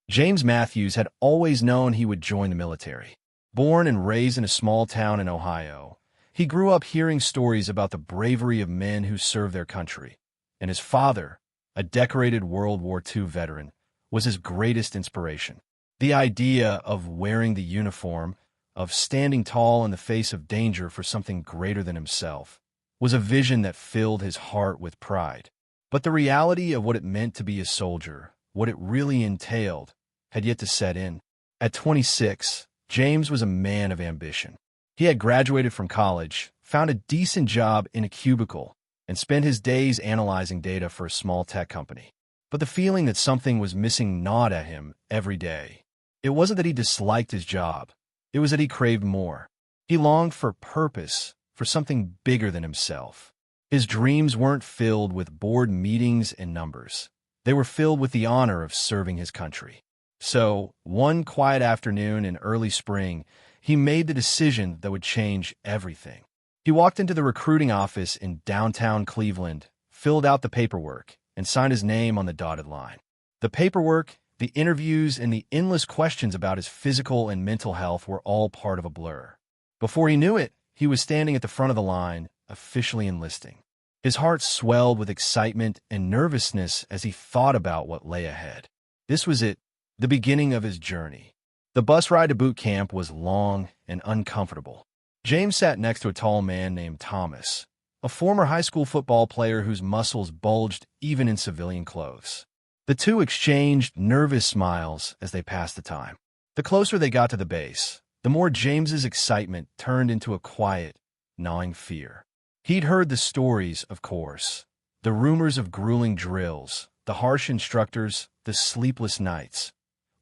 James Matthews had always known he would join the military. Born and raised in a small town in Ohio, he grew up hearing stories about the bravery of men who served their country, and his father, a decorated World War II veteran, was his greatest inspiration. The idea of wearing the uniform, of standing tall in the face of danger for something greater than himself, was a vision that filled his heart with pride. But the reality of what it meant to be a soldier, what it really entailed, had yet to set in. At 26, James was a man of ambition. He had graduated from college, found a decent job in a cubicle, and spent his days analyzing data for a small tech company. But the feeling that something was missing gnawed at him every day. It wasn't that he disliked his job. It was that he craved more. He longed for purpose, for something bigger than himself. His dreams weren't filled with board meetings and numbers. They were filled with the honor of serving his country. So, one quiet afternoon in early spring, he made the decision that would change everything. He walked into the recruiting office in downtown Cleveland, filled out the paperwork, and signed his name on the dotted line. The paperwork, the interviews, and the endless questions about his physical and mental health were all part of a blur. Before he knew it, he was standing at the front of the line, officially enlisting. His heart swelled with excitement and nervousness as he thought about what lay ahead. This was it, the beginning of his journey. The bus ride to boot camp was long and uncomfortable. James sat next to a tall man named Thomas, a former high school football player whose muscles bulged even in civilian clothes. The two exchanged nervous smiles as they passed the time. The closer they got to the base, the more James's excitement turned into a quiet, gnawing fear. He'd heard the stories, of course, the rumors of grueling drills, the harsh instructors, the sleepless nights,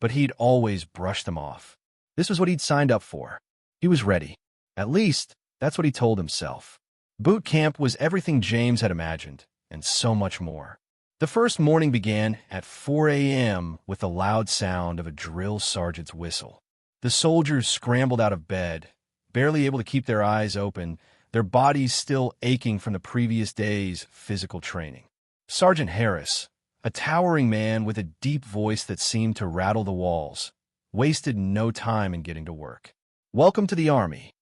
but he'd always brushed them off. This was what he'd signed up for. He was ready. At least, that's what he told himself. Boot camp was everything James had imagined, and so much more. The first morning began at 4 a.m. with the loud sound of a drill sergeant's whistle. The soldiers scrambled out of bed, barely able to keep their eyes open, their bodies still aching from the previous day's physical training. Sergeant Harris, a towering man with a deep voice that seemed to rattle the walls, wasted no time in getting to work. "Welcome to the Army,"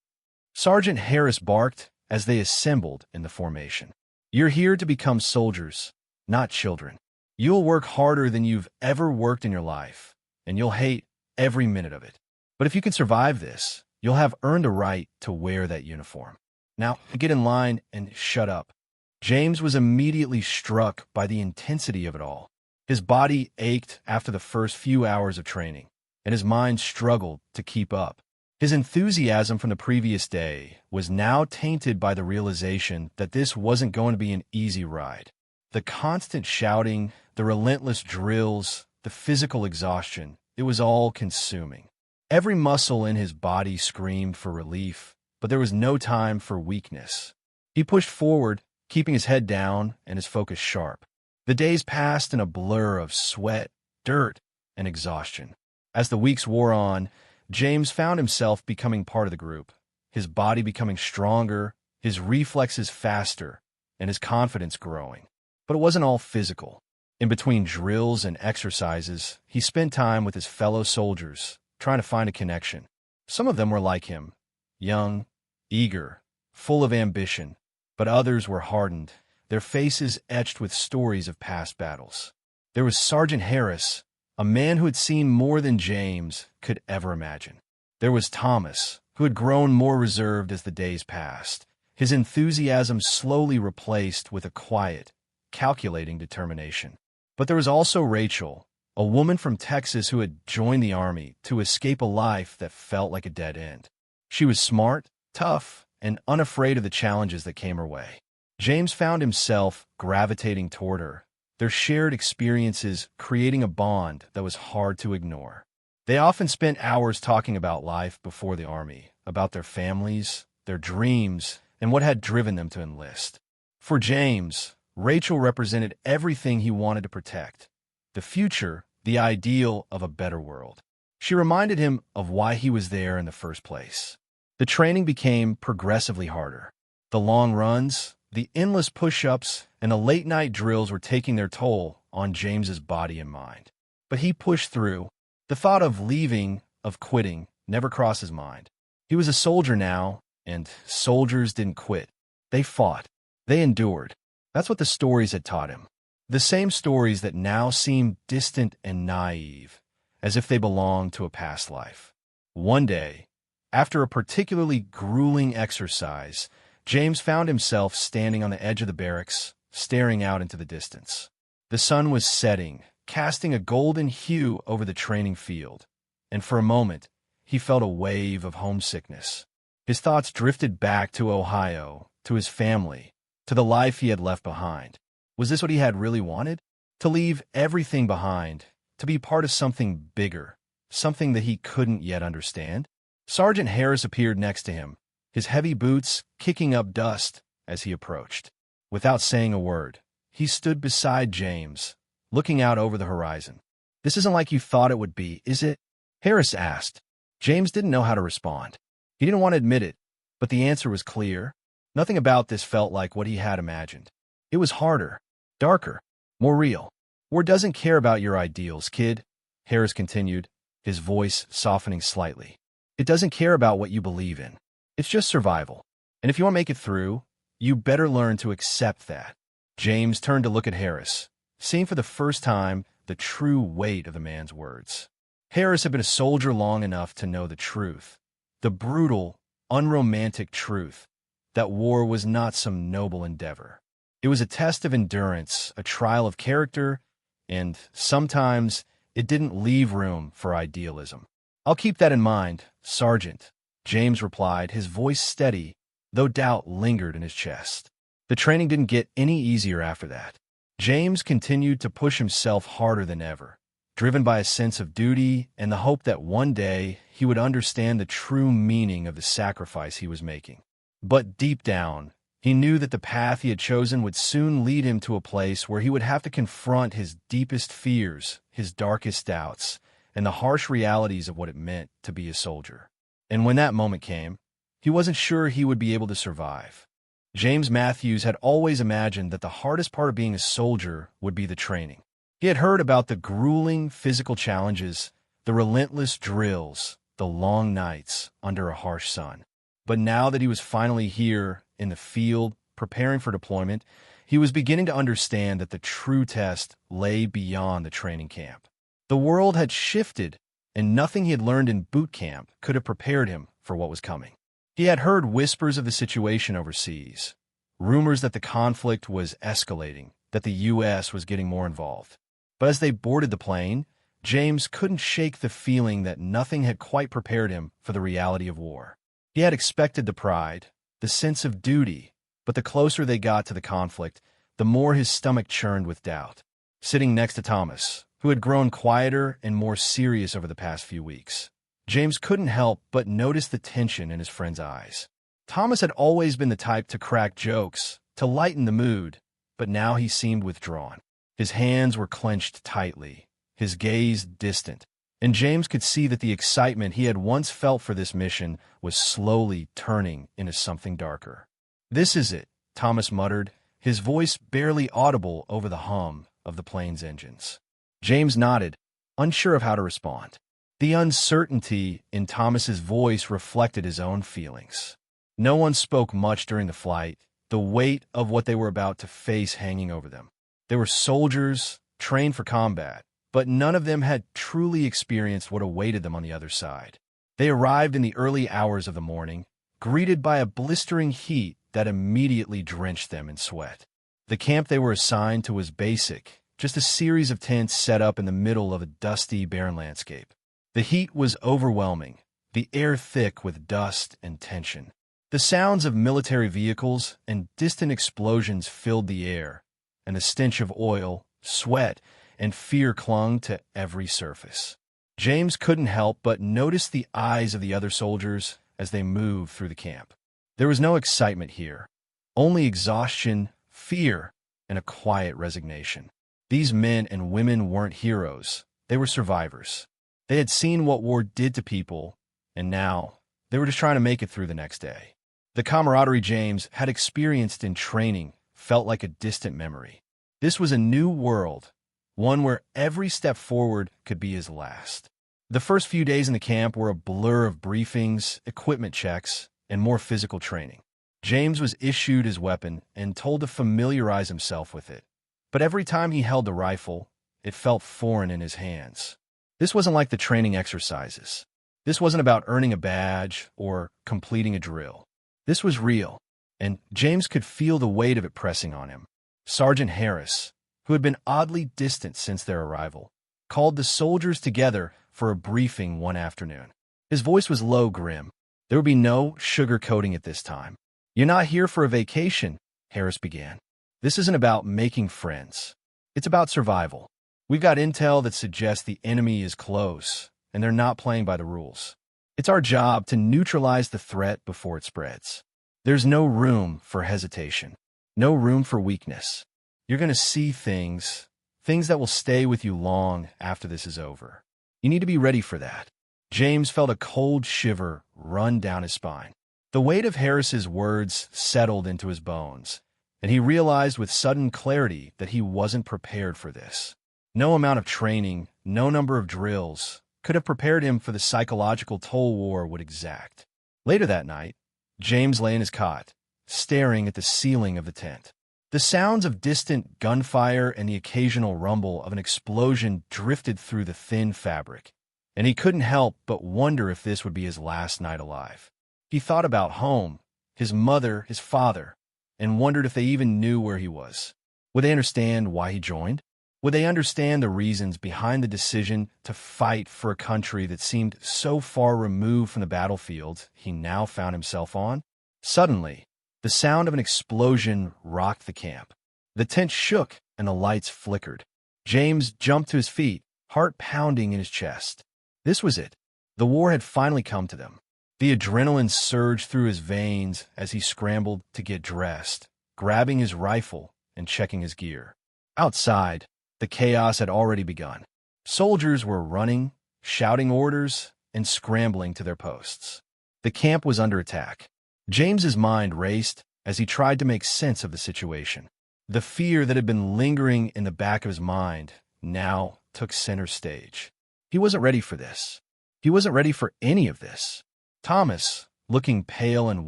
Sergeant Harris barked as they assembled in the formation. "You're here to become soldiers, not children. You'll work harder than you've ever worked in your life, and you'll hate every minute of it. But if you can survive this, you'll have earned a right to wear that uniform. Now, get in line and shut up." James was immediately struck by the intensity of it all. His body ached after the first few hours of training, and his mind struggled to keep up. His enthusiasm from the previous day was now tainted by the realization that this wasn't going to be an easy ride. The constant shouting, the relentless drills, the physical exhaustion, it was all consuming. Every muscle in his body screamed for relief, but there was no time for weakness. He pushed forward, keeping his head down and his focus sharp. The days passed in a blur of sweat, dirt, and exhaustion. As the weeks wore on, James found himself becoming part of the group, his body becoming stronger, his reflexes faster, and his confidence growing. But it wasn't all physical. In between drills and exercises, he spent time with his fellow soldiers, trying to find a connection. Some of them were like him, young, eager, full of ambition, but others were hardened, their faces etched with stories of past battles. There was Sergeant Harris, a man who had seen more than James could ever imagine. There was Thomas, who had grown more reserved as the days passed, his enthusiasm slowly replaced with a quiet, calculating determination. But there was also Rachel, a woman from Texas who had joined the Army to escape a life that felt like a dead end. She was smart, tough, and unafraid of the challenges that came her way. James found himself gravitating toward her, their shared experiences creating a bond that was hard to ignore. They often spent hours talking about life before the Army, about their families, their dreams, and what had driven them to enlist. For James, Rachel represented everything he wanted to protect: the future, the ideal of a better world. She reminded him of why he was there in the first place. The training became progressively harder. The long runs, the endless push-ups, and the late-night drills were taking their toll on James's body and mind. But he pushed through, The thought of leaving, of quitting, never crossed his mind. He was a soldier now, and soldiers didn't quit. They fought. They endured. That's what the stories had taught him. The same stories that now seemed distant and naive, as if they belonged to a past life. One day, after a particularly grueling exercise, James found himself standing on the edge of the barracks, staring out into the distance. The sun was setting, casting a golden hue over the training field, and for a moment, he felt a wave of homesickness. His thoughts drifted back to Ohio, to his family, to the life he had left behind. Was this what he had really wanted? To leave everything behind, to be part of something bigger, something that he couldn't yet understand? Sergeant Harris appeared next to him, his heavy boots kicking up dust as he approached. Without saying a word, he stood beside James, looking out over the horizon. "This isn't like you thought it would be, is it?" Harris asked. James didn't know how to respond. He didn't want to admit it, but the answer was clear. Nothing about this felt like what he had imagined. It was harder, darker, more real. "War doesn't care about your ideals, kid," Harris continued, his voice softening slightly. "It doesn't care about what you believe in. It's just survival. And if you want to make it through, you better learn to accept that." James turned to look at Harris, seeing for the first time the true weight of the man's words. Harris had been a soldier long enough to know the truth, the brutal, unromantic truth, that war was not some noble endeavor. It was a test of endurance, a trial of character, and sometimes it didn't leave room for idealism. "I'll keep that in mind, Sergeant," James replied, his voice steady, though doubt lingered in his chest. The training didn't get any easier after that. James continued to push himself harder than ever, driven by a sense of duty and the hope that one day he would understand the true meaning of the sacrifice he was making. But deep down, he knew that the path he had chosen would soon lead him to a place where he would have to confront his deepest fears, his darkest doubts, and the harsh realities of what it meant to be a soldier. And when that moment came, he wasn't sure he would be able to survive. James Matthews had always imagined that the hardest part of being a soldier would be the training. He had heard about the grueling physical challenges, the relentless drills, the long nights under a harsh sun. But now that he was finally here in the field, preparing for deployment, he was beginning to understand that the true test lay beyond the training camp. The world had shifted, and nothing he had learned in boot camp could have prepared him for what was coming. He had heard whispers of the situation overseas, rumors that the conflict was escalating, that the U.S. was getting more involved. But as they boarded the plane, James couldn't shake the feeling that nothing had quite prepared him for the reality of war. He had expected the pride, the sense of duty, but the closer they got to the conflict, the more his stomach churned with doubt. Sitting next to Thomas, who had grown quieter and more serious over the past few weeks, James couldn't help but notice the tension in his friend's eyes. Thomas had always been the type to crack jokes, to lighten the mood, but now he seemed withdrawn. His hands were clenched tightly, his gaze distant, and James could see that the excitement he had once felt for this mission was slowly turning into something darker. "This is it," Thomas muttered, his voice barely audible over the hum of the plane's engines. James nodded, unsure of how to respond. The uncertainty in Thomas's voice reflected his own feelings. No one spoke much during the flight, the weight of what they were about to face hanging over them. They were soldiers, trained for combat, but none of them had truly experienced what awaited them on the other side. They arrived in the early hours of the morning, greeted by a blistering heat that immediately drenched them in sweat. The camp they were assigned to was basic, just a series of tents set up in the middle of a dusty, barren landscape. The heat was overwhelming, the air thick with dust and tension. The sounds of military vehicles and distant explosions filled the air, and the stench of oil, sweat, and fear clung to every surface. James couldn't help but notice the eyes of the other soldiers as they moved through the camp. There was no excitement here, only exhaustion, fear, and a quiet resignation. These men and women weren't heroes, they were survivors. They had seen what war did to people, and now they were just trying to make it through the next day. The camaraderie James had experienced in training felt like a distant memory. This was a new world, one where every step forward could be his last. The first few days in the camp were a blur of briefings, equipment checks, and more physical training. James was issued his weapon and told to familiarize himself with it. But every time he held the rifle, it felt foreign in his hands. This wasn't like the training exercises. This wasn't about earning a badge or completing a drill. This was real, and James could feel the weight of it pressing on him. Sergeant Harris, who had been oddly distant since their arrival, called the soldiers together for a briefing one afternoon. His voice was low, grim. There would be no sugarcoating at this time. "You're not here for a vacation," Harris began. "This isn't about making friends. It's about survival. We've got intel that suggests the enemy is close, and they're not playing by the rules. It's our job to neutralize the threat before it spreads. There's no room for hesitation, no room for weakness. You're going to see things that will stay with you long after this is over. You need to be ready for that." James felt a cold shiver run down his spine. The weight of Harris's words settled into his bones, and he realized with sudden clarity that he wasn't prepared for this. No amount of training, no number of drills, could have prepared him for the psychological toll war would exact. Later that night, James lay in his cot, staring at the ceiling of the tent. The sounds of distant gunfire and the occasional rumble of an explosion drifted through the thin fabric, and he couldn't help but wonder if this would be his last night alive. He thought about home, his mother, his father, and wondered if they even knew where he was. Would they understand why he joined? Would they understand the reasons behind the decision to fight for a country that seemed so far removed from the battlefield he now found himself on? Suddenly, the sound of an explosion rocked the camp. The tent shook and the lights flickered. James jumped to his feet, heart pounding in his chest. This was it. The war had finally come to them. The adrenaline surged through his veins as he scrambled to get dressed, grabbing his rifle and checking his gear. Outside, the chaos had already begun. Soldiers were running, shouting orders, and scrambling to their posts. The camp was under attack. James's mind raced as he tried to make sense of the situation. The fear that had been lingering in the back of his mind now took center stage. He wasn't ready for this. He wasn't ready for any of this. Thomas, looking pale and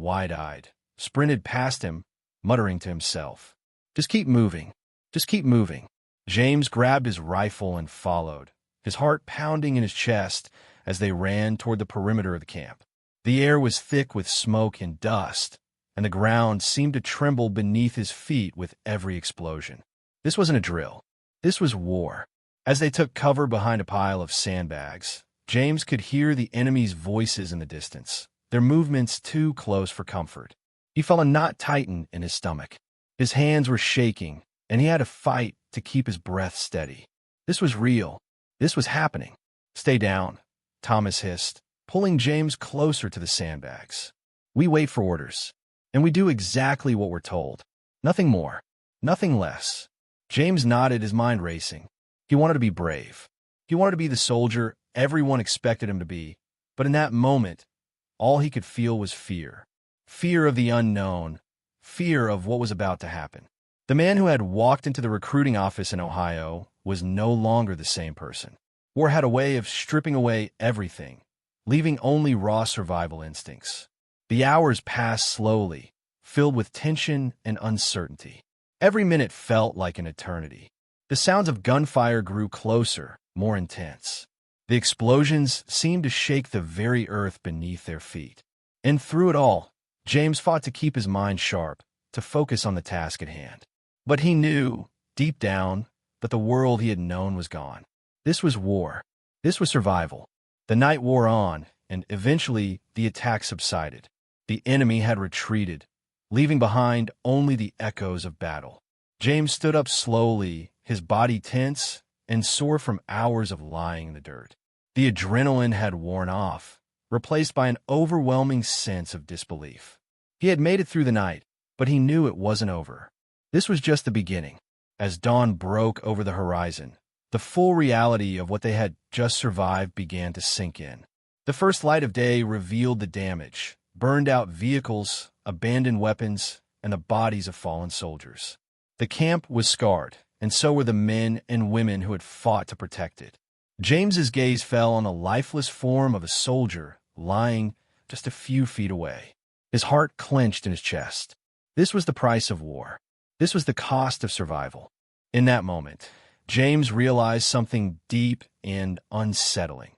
wide-eyed, sprinted past him, muttering to himself, "Just keep moving. Just keep moving." James grabbed his rifle and followed, his heart pounding in his chest as they ran toward the perimeter of the camp. The air was thick with smoke and dust, and the ground seemed to tremble beneath his feet with every explosion. This wasn't a drill. This was war. As they took cover behind a pile of sandbags, James could hear the enemy's voices in the distance, their movements too close for comfort. He felt a knot tighten in his stomach. His hands were shaking, and he had to fight to keep his breath steady. This was real. This was happening. "Stay down," Thomas hissed, pulling James closer to the sandbags. "We wait for orders, and we do exactly what we're told. Nothing more, nothing less." James nodded, his mind racing. He wanted to be brave. He wanted to be the soldier everyone expected him to be, but in that moment, all he could feel was fear. Fear of the unknown, fear of what was about to happen. The man who had walked into the recruiting office in Ohio was no longer the same person. War had a way of stripping away everything, leaving only raw survival instincts. The hours passed slowly, filled with tension and uncertainty. Every minute felt like an eternity. The sounds of gunfire grew closer, more intense. The explosions seemed to shake the very earth beneath their feet. And through it all, James fought to keep his mind sharp, to focus on the task at hand. But he knew, deep down, that the world he had known was gone. This was war. This was survival. The night wore on, and eventually the attack subsided. The enemy had retreated, leaving behind only the echoes of battle. James stood up slowly, his body tense and sore from hours of lying in the dirt. The adrenaline had worn off, replaced by an overwhelming sense of disbelief. He had made it through the night, but he knew it wasn't over. This was just the beginning. As dawn broke over the horizon, the full reality of what they had just survived began to sink in. The first light of day revealed the damage, burned out vehicles, abandoned weapons, and the bodies of fallen soldiers. The camp was scarred, and so were the men and women who had fought to protect it. James's gaze fell on the lifeless form of a soldier lying just a few feet away. His heart clenched in his chest. This was the price of war. This was the cost of survival. In that moment, James realized something deep and unsettling.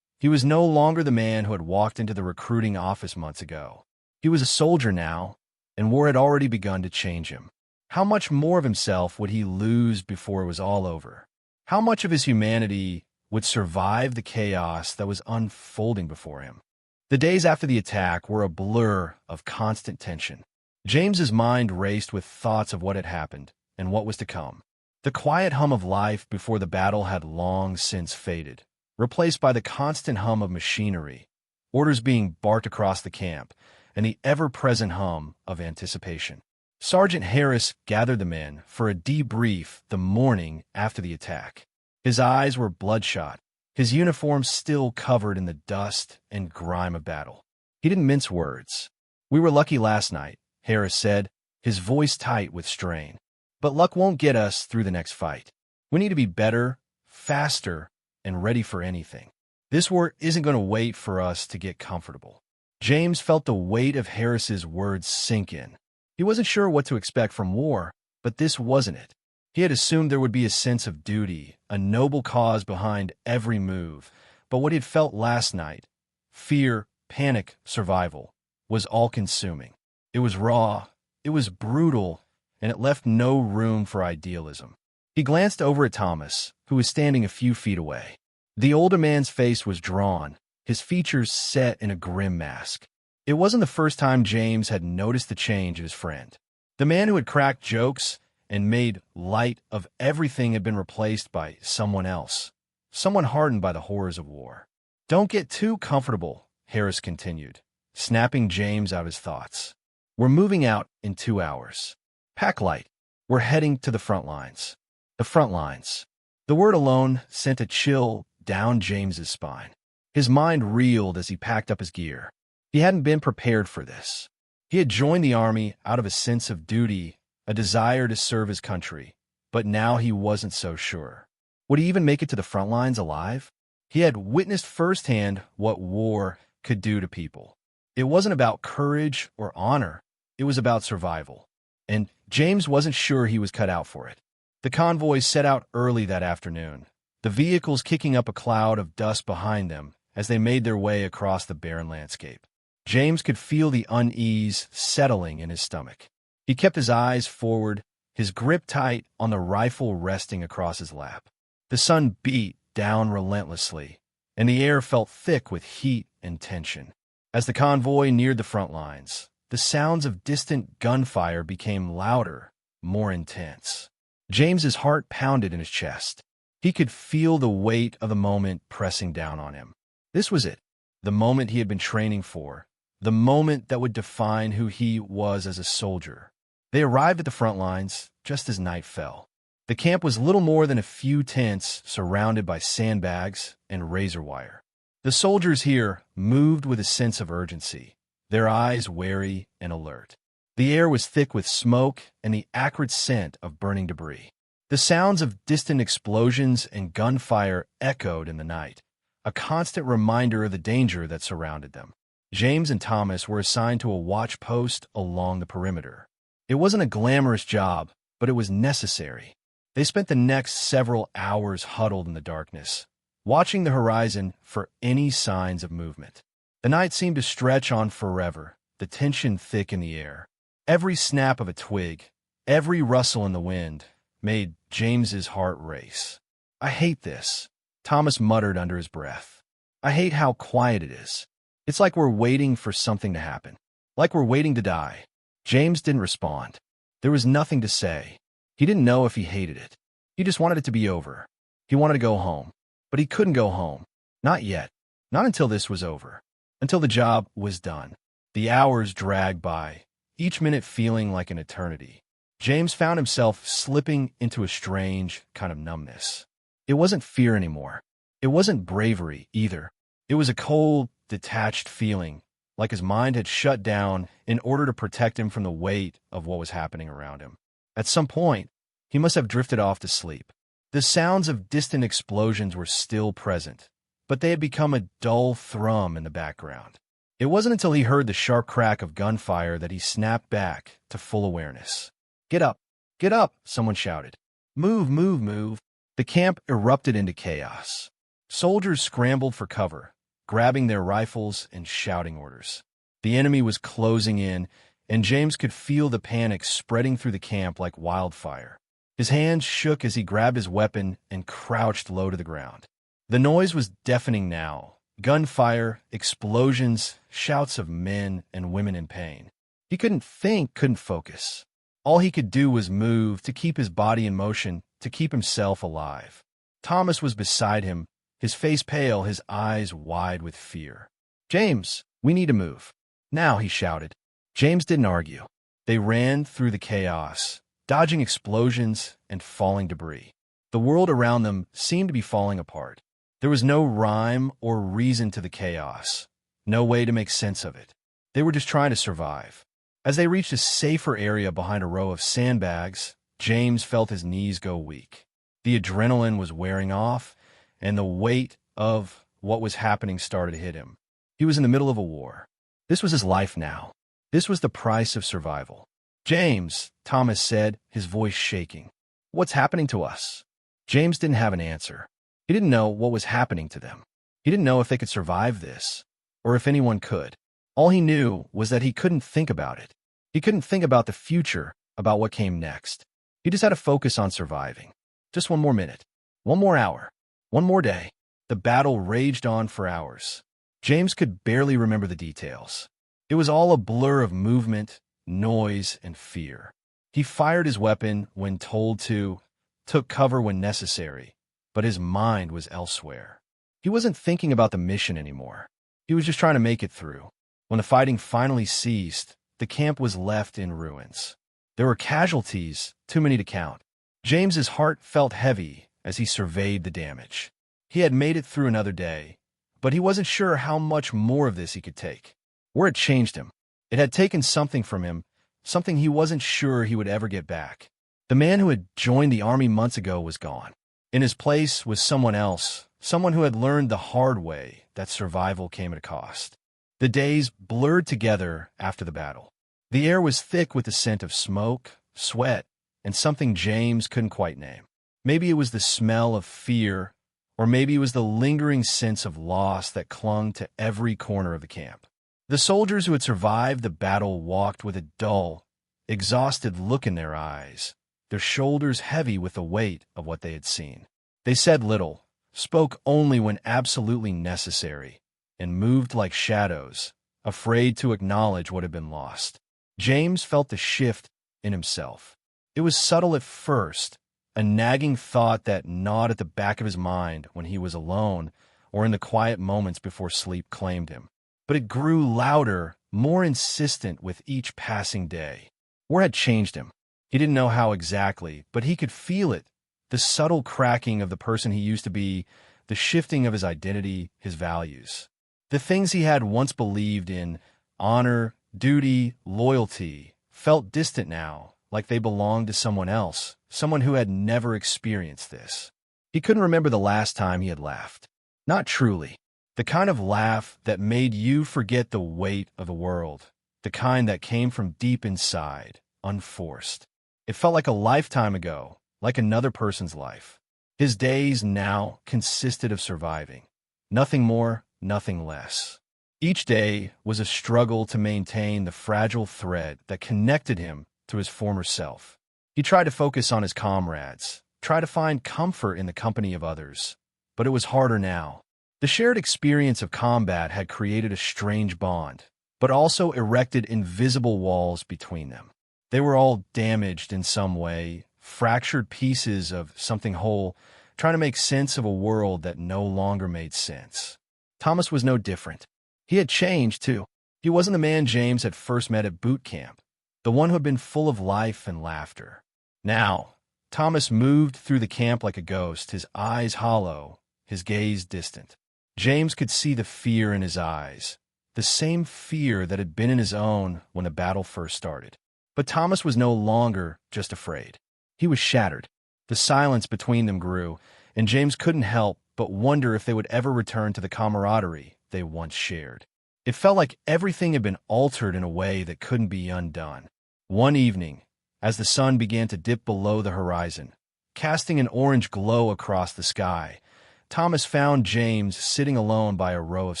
He was no longer the man who had walked into the recruiting office months ago. He was a soldier now, and war had already begun to change him. How much more of himself would he lose before it was all over? How much of his humanity would survive the chaos that was unfolding before him? The days after the attack were a blur of constant tension. James's mind raced with thoughts of what had happened and what was to come. The quiet hum of life before the battle had long since faded, replaced by the constant hum of machinery, orders being barked across the camp, and the ever-present hum of anticipation. Sergeant Harris gathered the men for a debrief the morning after the attack. His eyes were bloodshot, his uniform still covered in the dust and grime of battle. He didn't mince words. "We were lucky last night," Harris said, his voice tight with strain. "But luck won't get us through the next fight. We need to be better, faster, and ready for anything. This war isn't going to wait for us to get comfortable." James felt the weight of Harris's words sink in. He wasn't sure what to expect from war, but this wasn't it. He had assumed there would be a sense of duty, a noble cause behind every move, but what he had felt last night, fear, panic, survival, was all-consuming. It was raw, it was brutal, and it left no room for idealism. He glanced over at Thomas, who was standing a few feet away. The older man's face was drawn, his features set in a grim mask. It wasn't the first time James had noticed the change in his friend. The man who had cracked jokes and made light of everything had been replaced by someone else, someone hardened by the horrors of war. "Don't get too comfortable," Harris continued, snapping James out of his thoughts. "We're moving out in 2 hours. Pack light. We're heading to the front lines." The front lines. The word alone sent a chill down James's spine. His mind reeled as he packed up his gear. He hadn't been prepared for this. He had joined the army out of a sense of duty, a desire to serve his country, but now he wasn't so sure. Would he even make it to the front lines alive? He had witnessed firsthand what war could do to people. It wasn't about courage or honor. It was about survival. And James wasn't sure he was cut out for it. The convoy set out early that afternoon, the vehicles kicking up a cloud of dust behind them as they made their way across the barren landscape. James could feel the unease settling in his stomach. He kept his eyes forward, his grip tight on the rifle resting across his lap. The sun beat down relentlessly, and the air felt thick with heat and tension. As the convoy neared the front lines, the sounds of distant gunfire became louder, more intense. James's heart pounded in his chest. He could feel the weight of the moment pressing down on him. This was it, the moment he had been training for, the moment that would define who he was as a soldier. They arrived at the front lines just as night fell. The camp was little more than a few tents surrounded by sandbags and razor wire. The soldiers here moved with a sense of urgency, their eyes wary and alert. The air was thick with smoke and the acrid scent of burning debris. The sounds of distant explosions and gunfire echoed in the night, a constant reminder of the danger that surrounded them. James and Thomas were assigned to a watch post along the perimeter. It wasn't a glamorous job, but it was necessary. They spent the next several hours huddled in the darkness, watching the horizon for any signs of movement. The night seemed to stretch on forever, the tension thick in the air. Every snap of a twig, every rustle in the wind, made James's heart race. "I hate this," Thomas muttered under his breath. "I hate how quiet it is. It's like we're waiting for something to happen. Like we're waiting to die." James didn't respond. There was nothing to say. He didn't know if he hated it. He just wanted it to be over. He wanted to go home. But he couldn't go home. Not yet. Not until this was over. Until the job was done. The hours dragged by, each minute feeling like an eternity. James found himself slipping into a strange kind of numbness. It wasn't fear anymore. It wasn't bravery either. It was a cold, detached feeling, like his mind had shut down in order to protect him from the weight of what was happening around him. At some point, he must have drifted off to sleep. The sounds of distant explosions were still present, but they had become a dull thrum in the background. It wasn't until he heard the sharp crack of gunfire that he snapped back to full awareness. "Get up! Get up!" someone shouted. "Move, move, move!" The camp erupted into chaos. Soldiers scrambled for cover, grabbing their rifles and shouting orders. The enemy was closing in, and James could feel the panic spreading through the camp like wildfire. His hands shook as he grabbed his weapon and crouched low to the ground. The noise was deafening now. Gunfire, explosions, shouts of men and women in pain. He couldn't think, couldn't focus. All he could do was move to keep his body in motion, to keep himself alive. Thomas was beside him, his face pale, his eyes wide with fear. "James, we need to move. Now," he shouted. James didn't argue. They ran through the chaos, dodging explosions and falling debris. The world around them seemed to be falling apart. There was no rhyme or reason to the chaos, no way to make sense of it. They were just trying to survive. As they reached a safer area behind a row of sandbags, James felt his knees go weak. The adrenaline was wearing off, and the weight of what was happening started to hit him. He was in the middle of a war. This was his life now. This was the price of survival. "James," Thomas said, his voice shaking. "What's happening to us?" James didn't have an answer. He didn't know what was happening to them. He didn't know if they could survive this, or if anyone could. All he knew was that he couldn't think about it. He couldn't think about the future, about what came next. He just had to focus on surviving. Just one more minute, one more hour, one more day. The battle raged on for hours. James could barely remember the details. It was all a blur of movement, noise, and fear. He fired his weapon when told to, took cover when necessary, but his mind was elsewhere. He wasn't thinking about the mission anymore. He was just trying to make it through. When the fighting finally ceased, the camp was left in ruins. There were casualties, too many to count. James's heart felt heavy as he surveyed the damage. He had made it through another day, but he wasn't sure how much more of this he could take. War had changed him. It had taken something from him, something he wasn't sure he would ever get back. The man who had joined the army months ago was gone. In his place was someone else, someone who had learned the hard way that survival came at a cost. The days blurred together after the battle. The air was thick with the scent of smoke, sweat, and something James couldn't quite name. Maybe it was the smell of fear, or maybe it was the lingering sense of loss that clung to every corner of the camp. The soldiers who had survived the battle walked with a dull, exhausted look in their eyes, their shoulders heavy with the weight of what they had seen. They said little, spoke only when absolutely necessary, and moved like shadows, afraid to acknowledge what had been lost. James felt the shift in himself. It was subtle at first, a nagging thought that gnawed at the back of his mind when he was alone or in the quiet moments before sleep claimed him. But it grew louder, more insistent with each passing day. War had changed him. He didn't know how exactly, but he could feel it, the subtle cracking of the person he used to be, the shifting of his identity, his values. The things he had once believed in, honor, duty, loyalty, felt distant now, like they belonged to someone else, someone who had never experienced this. He couldn't remember the last time he had laughed. Not truly. The kind of laugh that made you forget the weight of the world, the kind that came from deep inside, unforced. It felt like a lifetime ago, like another person's life. His days now consisted of surviving. Nothing more, nothing less. Each day was a struggle to maintain the fragile thread that connected him to his former self. He tried to focus on his comrades, tried to find comfort in the company of others, but it was harder now. The shared experience of combat had created a strange bond, but also erected invisible walls between them. They were all damaged in some way, fractured pieces of something whole, trying to make sense of a world that no longer made sense. Thomas was no different. He had changed, too. He wasn't the man James had first met at boot camp, the one who had been full of life and laughter. Now, Thomas moved through the camp like a ghost, his eyes hollow, his gaze distant. James could see the fear in his eyes, the same fear that had been in his own when the battle first started. But Thomas was no longer just afraid. He was shattered. The silence between them grew, and James couldn't help but wonder if they would ever return to the camaraderie they once shared. It felt like everything had been altered in a way that couldn't be undone. One evening, as the sun began to dip below the horizon, casting an orange glow across the sky, Thomas found James sitting alone by a row of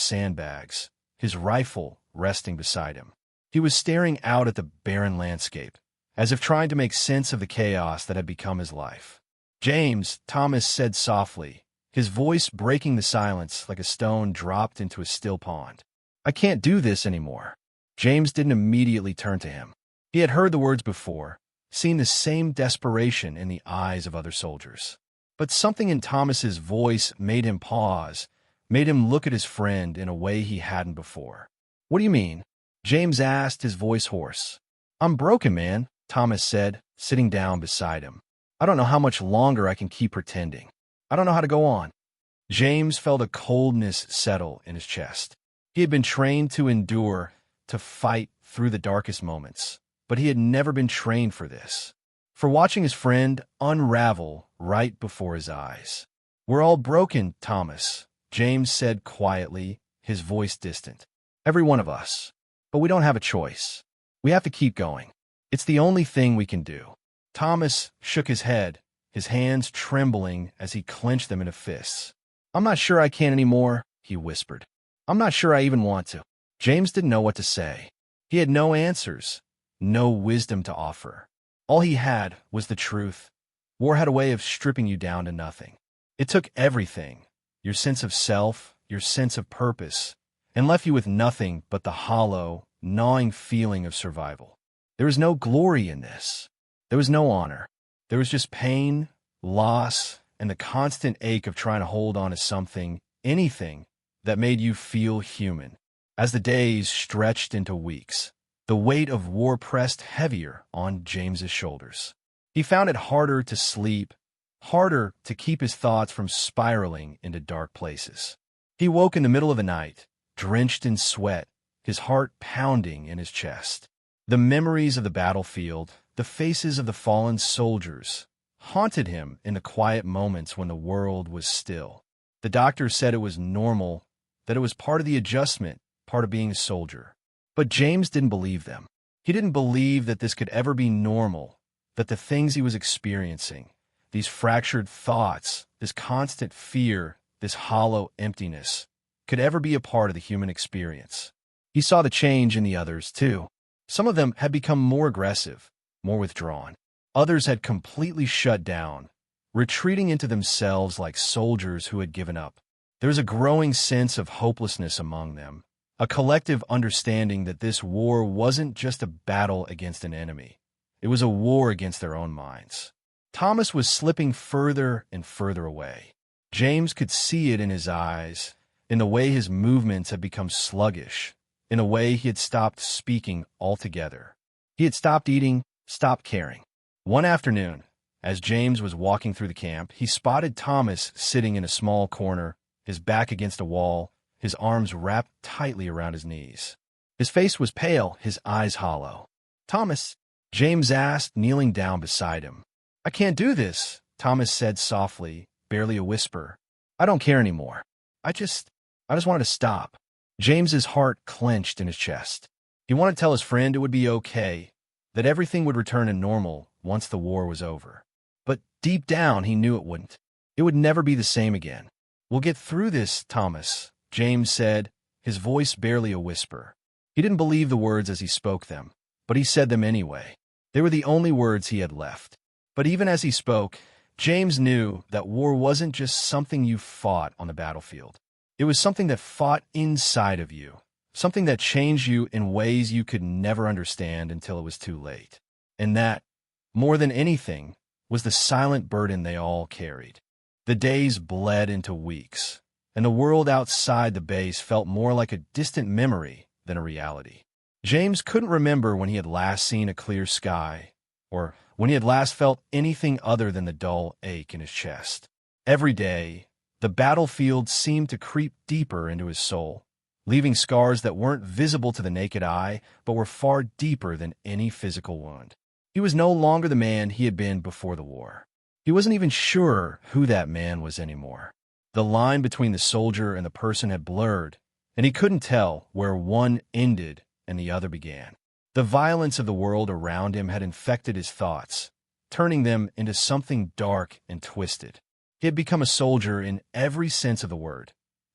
sandbags, his rifle resting beside him. He was staring out at the barren landscape, as if trying to make sense of the chaos that had become his life. "James," Thomas said softly, his voice breaking the silence like a stone dropped into a still pond. "I can't do this anymore." James didn't immediately turn to him. He had heard the words before, seen the same desperation in the eyes of other soldiers. But something in Thomas's voice made him pause, made him look at his friend in a way he hadn't before. "What do you mean?" James asked, his voice hoarse. "I'm broken, man," Thomas said, sitting down beside him. "I don't know how much longer I can keep pretending. I don't know how to go on." James felt a coldness settle in his chest. He had been trained to endure, to fight through the darkest moments, but he had never been trained for this, for watching his friend unravel right before his eyes. "We're all broken, Thomas," James said quietly, his voice distant. "Every one of us. But we don't have a choice. We have to keep going. It's the only thing we can do." Thomas shook his head, his hands trembling as he clenched them into fists. "I'm not sure I can anymore," he whispered. "I'm not sure I even want to." James didn't know what to say. He had no answers, no wisdom to offer. All he had was the truth. War had a way of stripping you down to nothing. It took everything, your sense of self, your sense of purpose, and left you with nothing but the hollow, gnawing feeling of survival. There was no glory in this. There was no honor. There was just pain, loss, and the constant ache of trying to hold on to something, anything, that made you feel human. As the days stretched into weeks, the weight of war pressed heavier on James's shoulders. He found it harder to sleep, harder to keep his thoughts from spiraling into dark places. He woke in the middle of the night, drenched in sweat, his heart pounding in his chest. The memories of the battlefield, the faces of the fallen soldiers, haunted him in the quiet moments when the world was still. The doctor said it was normal, that it was part of the adjustment, part of being a soldier. But James didn't believe them. He didn't believe that this could ever be normal, that the things he was experiencing, these fractured thoughts, this constant fear, this hollow emptiness, could ever be a part of the human experience. He saw the change in the others, too. Some of them had become more aggressive, more withdrawn. Others had completely shut down, retreating into themselves like soldiers who had given up. There was a growing sense of hopelessness among them, a collective understanding that this war wasn't just a battle against an enemy. It was a war against their own minds. Thomas was slipping further and further away. James could see it in his eyes, in the way his movements had become sluggish, in a way he had stopped speaking altogether. He had stopped eating, stopped caring. One afternoon, as James was walking through the camp, he spotted Thomas sitting in a small corner, his back against a wall, his arms wrapped tightly around his knees. His face was pale, his eyes hollow. "Thomas," James asked, kneeling down beside him. "I can't do this," Thomas said softly, barely a whisper. "I don't care anymore. I just wanted to stop." James's heart clenched in his chest. He wanted to tell his friend it would be okay, that everything would return to normal once the war was over. But deep down, he knew it wouldn't. It would never be the same again. "We'll get through this, Thomas," James said, his voice barely a whisper. He didn't believe the words as he spoke them, but he said them anyway. They were the only words he had left. But even as he spoke, James knew that war wasn't just something you fought on the battlefield. It was something that fought inside of you, something that changed you in ways you could never understand until it was too late. And that, more than anything, was the silent burden they all carried. The days bled into weeks, and the world outside the base felt more like a distant memory than a reality. James couldn't remember when he had last seen a clear sky, or when he had last felt anything other than the dull ache in his chest. Every day, the battlefield seemed to creep deeper into his soul, leaving scars that weren't visible to the naked eye, but were far deeper than any physical wound. He was no longer the man he had been before the war. He wasn't even sure who that man was anymore. The line between the soldier and the person had blurred, and he couldn't tell where one ended and the other began. The violence of the world around him had infected his thoughts, turning them into something dark and twisted. He had become a soldier in every sense of the word,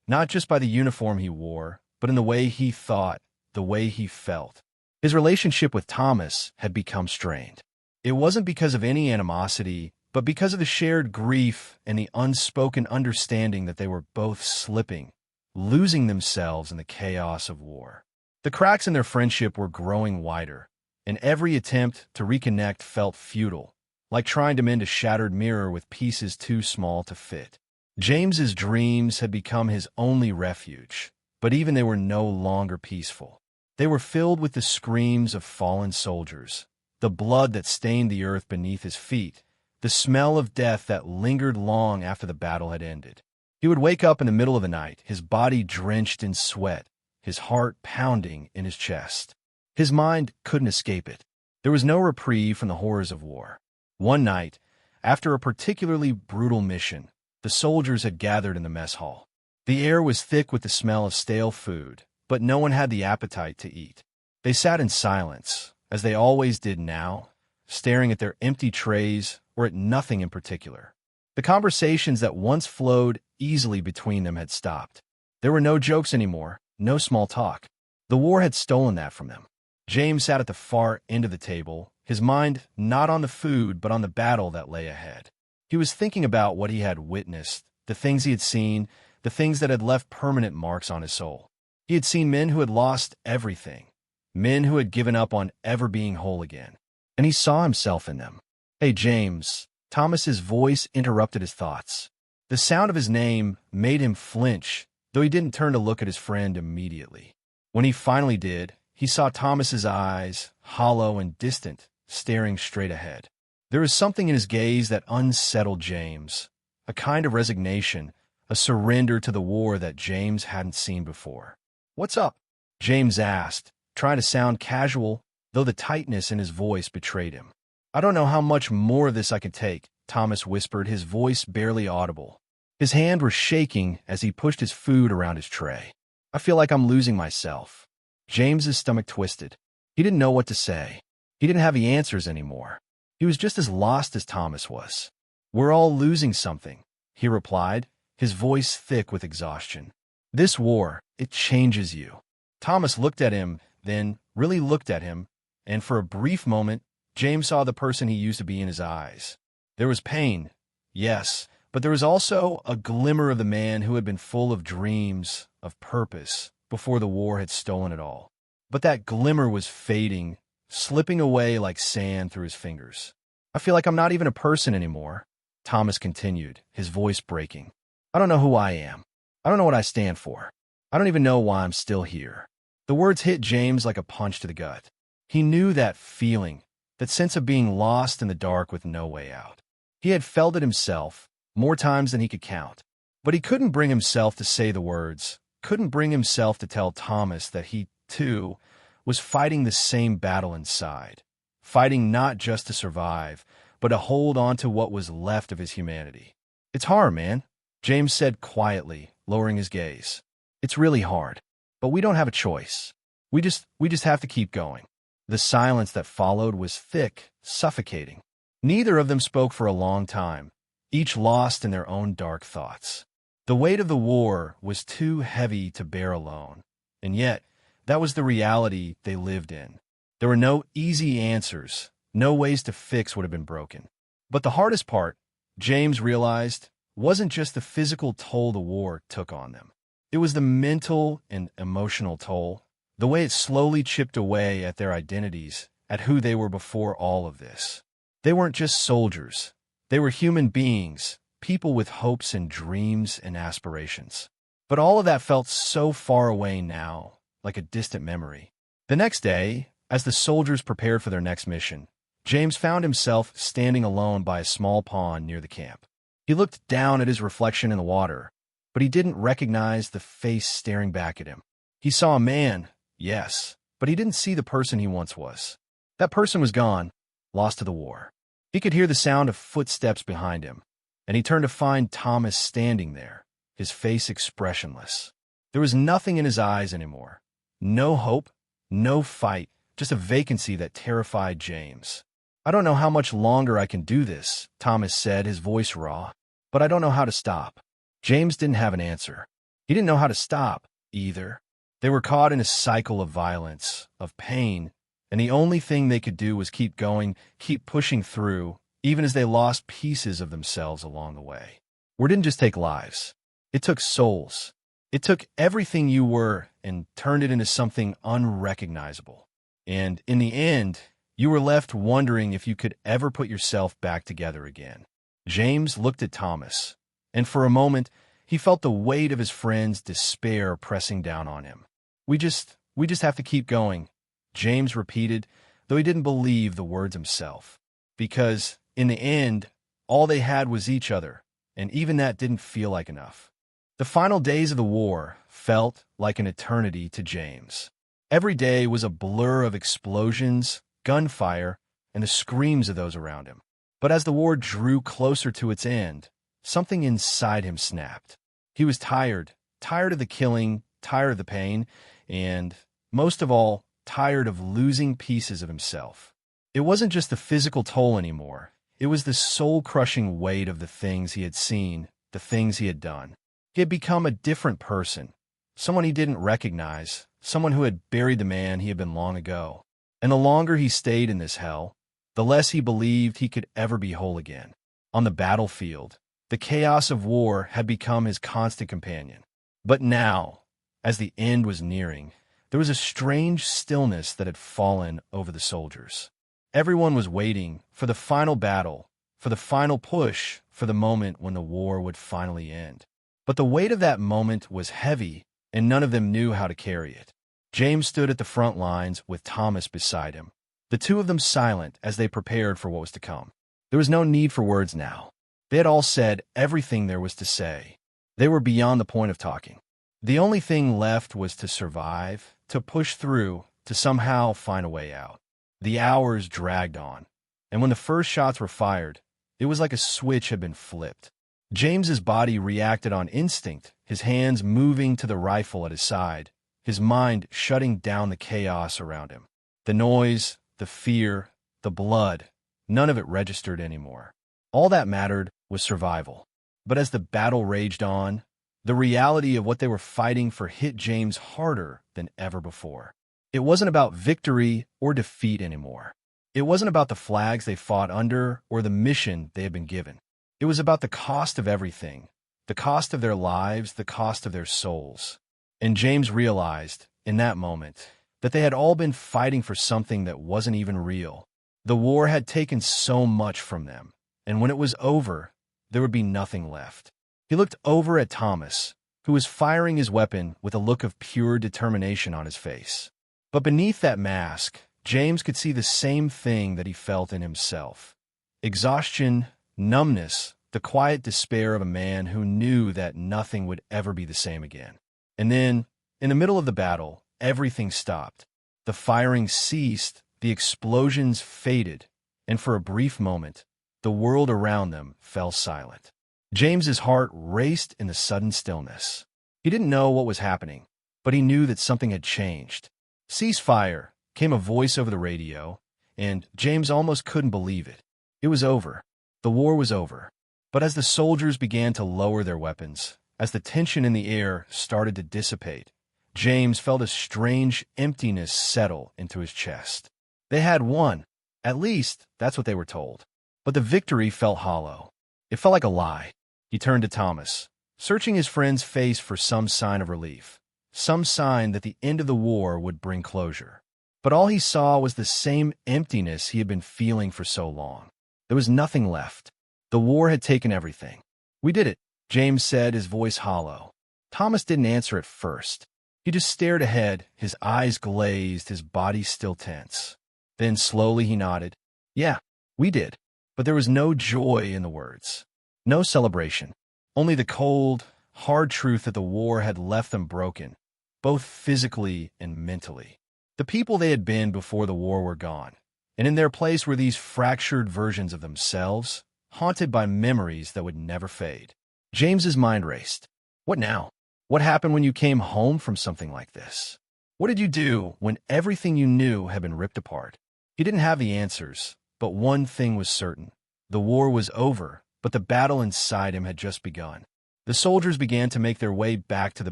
not just by the uniform he wore, but in the way he thought, the way he felt. His relationship with Thomas had become strained. It wasn't because of any animosity, but because of the shared grief and the unspoken understanding that they were both slipping, losing themselves in the chaos of war. The cracks in their friendship were growing wider, and every attempt to reconnect felt futile, like trying to mend a shattered mirror with pieces too small to fit. James's dreams had become his only refuge, but even they were no longer peaceful. They were filled with the screams of fallen soldiers, the blood that stained the earth beneath his feet, the smell of death that lingered long after the battle had ended. He would wake up in the middle of the night, his body drenched in sweat, his heart pounding in his chest. His mind couldn't escape it. There was no reprieve from the horrors of war. One night, after a particularly brutal mission, the soldiers had gathered in the mess hall. The air was thick with the smell of stale food, but no one had the appetite to eat. They sat in silence, as they always did now, staring at their empty trays or at nothing in particular. The conversations that once flowed easily between them had stopped. There were no jokes anymore, no small talk. The war had stolen that from them. James sat at the far end of the table, his mind not on the food but on the battle that lay ahead. He was thinking about what he had witnessed, the things he had seen, the things that had left permanent marks on his soul. He had seen men who had lost everything, men who had given up on ever being whole again, and he saw himself in them. "Hey, James," Thomas's voice interrupted his thoughts. The sound of his name made him flinch, though he didn't turn to look at his friend immediately. When he finally did, he saw Thomas's eyes, hollow and distant, staring straight ahead. There was something in his gaze that unsettled James, a kind of resignation, a surrender to the war that James hadn't seen before. "What's up?" James asked, trying to sound casual, though the tightness in his voice betrayed him. "I don't know how much more of this I can take," Thomas whispered, his voice barely audible. His hand was shaking as he pushed his food around his tray. "I feel like I'm losing myself." James's stomach twisted. He didn't know what to say. He didn't have the answers anymore. He was just as lost as Thomas was. "We're all losing something," he replied, his voice thick with exhaustion. "This war, it changes you." Thomas looked at him, then really looked at him, and for a brief moment, James saw the person he used to be in his eyes. There was pain, yes, but there was also a glimmer of the man who had been full of dreams, of purpose, before the war had stolen it all. But that glimmer was fading, slipping away like sand through his fingers. "I feel like I'm not even a person anymore," Thomas continued, his voice breaking. "I don't know who I am. I don't know what I stand for. I don't even know why I'm still here." The words hit James like a punch to the gut. He knew that feeling, that sense of being lost in the dark with no way out. He had felt it himself, more times than he could count. But he couldn't bring himself to say the words, couldn't bring himself to tell Thomas that he, too, was fighting the same battle inside, fighting not just to survive, but to hold on to what was left of his humanity. "It's hard, man," James said quietly, lowering his gaze. "It's really hard, but we don't have a choice. We just have to keep going." The silence that followed was thick, suffocating. Neither of them spoke for a long time, each lost in their own dark thoughts. The weight of the war was too heavy to bear alone, and yet that was the reality they lived in. There were no easy answers, no ways to fix what had been broken. But the hardest part, James realized, wasn't just the physical toll the war took on them. It was the mental and emotional toll, the way it slowly chipped away at their identities, at who they were before all of this. They weren't just soldiers. They were human beings, people with hopes and dreams and aspirations. But all of that felt so far away now, like a distant memory. The next day, as the soldiers prepared for their next mission, James found himself standing alone by a small pond near the camp. He looked down at his reflection in the water, but he didn't recognize the face staring back at him. He saw a man, yes, but he didn't see the person he once was. That person was gone, lost to the war. He could hear the sound of footsteps behind him, and he turned to find Thomas standing there, his face expressionless. There was nothing in his eyes anymore. No hope, no fight, just a vacancy that terrified James. "I don't know how much longer I can do this," Thomas said, his voice raw, "but I don't know how to stop." James didn't have an answer. He didn't know how to stop, either. They were caught in a cycle of violence, of pain, and the only thing they could do was keep going, keep pushing through, even as they lost pieces of themselves along the way. War didn't just take lives. It took souls. It took everything you were and turned it into something unrecognizable. And in the end, you were left wondering if you could ever put yourself back together again. James looked at Thomas, and for a moment, he felt the weight of his friend's despair pressing down on him. We just have to keep going," James repeated, though he didn't believe the words himself. Because, in the end, all they had was each other, and even that didn't feel like enough. The final days of the war felt like an eternity to James. Every day was a blur of explosions, gunfire, and the screams of those around him. But as the war drew closer to its end, something inside him snapped. He was tired of the killing, tired of the pain, and, most of all, tired of losing pieces of himself. It wasn't just the physical toll anymore. It was the soul-crushing weight of the things he had seen, the things he had done. He had become a different person, someone he didn't recognize, someone who had buried the man he had been long ago. And the longer he stayed in this hell, the less he believed he could ever be whole again. On the battlefield, the chaos of war had become his constant companion. But now, as the end was nearing, there was a strange stillness that had fallen over the soldiers. Everyone was waiting for the final battle, for the final push, for the moment when the war would finally end. But the weight of that moment was heavy, and none of them knew how to carry it. James stood at the front lines with Thomas beside him, the two of them silent as they prepared for what was to come. There was no need for words now. They had all said everything there was to say. They were beyond the point of talking. The only thing left was to survive, to push through, to somehow find a way out. The hours dragged on, and when the first shots were fired, it was like a switch had been flipped. James's body reacted on instinct, his hands moving to the rifle at his side, his mind shutting down the chaos around him. The noise, the fear, the blood, none of it registered anymore. All that mattered was survival. But as the battle raged on, the reality of what they were fighting for hit James harder than ever before. It wasn't about victory or defeat anymore. It wasn't about the flags they fought under or the mission they had been given. It was about the cost of everything, the cost of their lives, the cost of their souls. And James realized, in that moment, that they had all been fighting for something that wasn't even real. The war had taken so much from them, and when it was over, there would be nothing left. He looked over at Thomas, who was firing his weapon with a look of pure determination on his face. But beneath that mask, James could see the same thing that he felt in himself. Exhaustion, numbness, the quiet despair of a man who knew that nothing would ever be the same again. And then, in the middle of the battle, everything stopped. The firing ceased, the explosions faded, and for a brief moment, the world around them fell silent. James's heart raced in the sudden stillness. He didn't know what was happening, but he knew that something had changed. "Cease fire," came a voice over the radio, and James almost couldn't believe it. It was over. The war was over. But as the soldiers began to lower their weapons, as the tension in the air started to dissipate, James felt a strange emptiness settle into his chest. They had won. At least, that's what they were told. But the victory felt hollow. It felt like a lie. He turned to Thomas, searching his friend's face for some sign of relief, some sign that the end of the war would bring closure. But all he saw was the same emptiness he had been feeling for so long. There was nothing left. The war had taken everything. "We did it," James said, his voice hollow. Thomas didn't answer at first. He just stared ahead, his eyes glazed, his body still tense. Then slowly he nodded. "Yeah, we did." But there was no joy in the words. No celebration. Only the cold, hard truth that the war had left them broken, both physically and mentally. The people they had been before the war were gone. And in their place were these fractured versions of themselves, haunted by memories that would never fade. James's mind raced. What now? What happened when you came home from something like this? What did you do when everything you knew had been ripped apart? He didn't have the answers, but one thing was certain. The war was over, but the battle inside him had just begun. The soldiers began to make their way back to the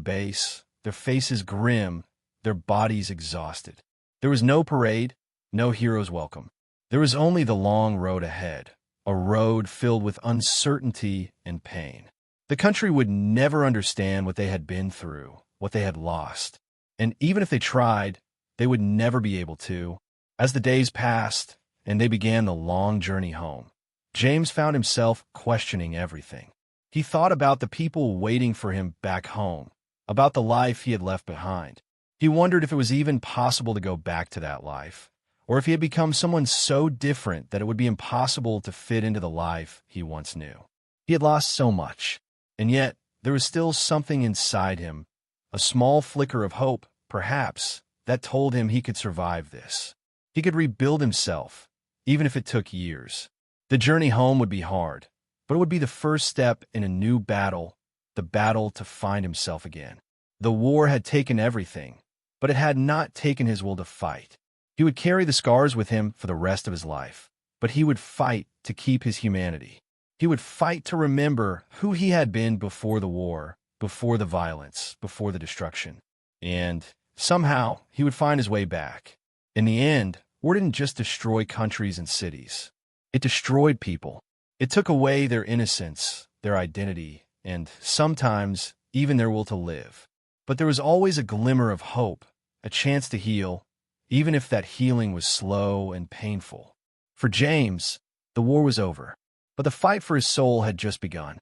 base, their faces grim, their bodies exhausted. There was no parade, no hero's welcome. There was only the long road ahead, a road filled with uncertainty and pain. The country would never understand what they had been through, what they had lost. And even if they tried, they would never be able to. As the days passed, and they began the long journey home, James found himself questioning everything. He thought about the people waiting for him back home, about the life he had left behind. He wondered if it was even possible to go back to that life, or if he had become someone so different that it would be impossible to fit into the life he once knew. He had lost so much, and yet there was still something inside him, a small flicker of hope, perhaps, that told him he could survive this. He could rebuild himself, even if it took years. The journey home would be hard, but it would be the first step in a new battle, the battle to find himself again. The war had taken everything, but it had not taken his will to fight. He would carry the scars with him for the rest of his life, but he would fight to keep his humanity. He would fight to remember who he had been before the war, before the violence, before the destruction. And somehow he would find his way back. In the end, war didn't just destroy countries and cities. It destroyed people. It took away their innocence, their identity, and sometimes even their will to live. But there was always a glimmer of hope, a chance to heal, even if that healing was slow and painful. For James, the war was over, but the fight for his soul had just begun.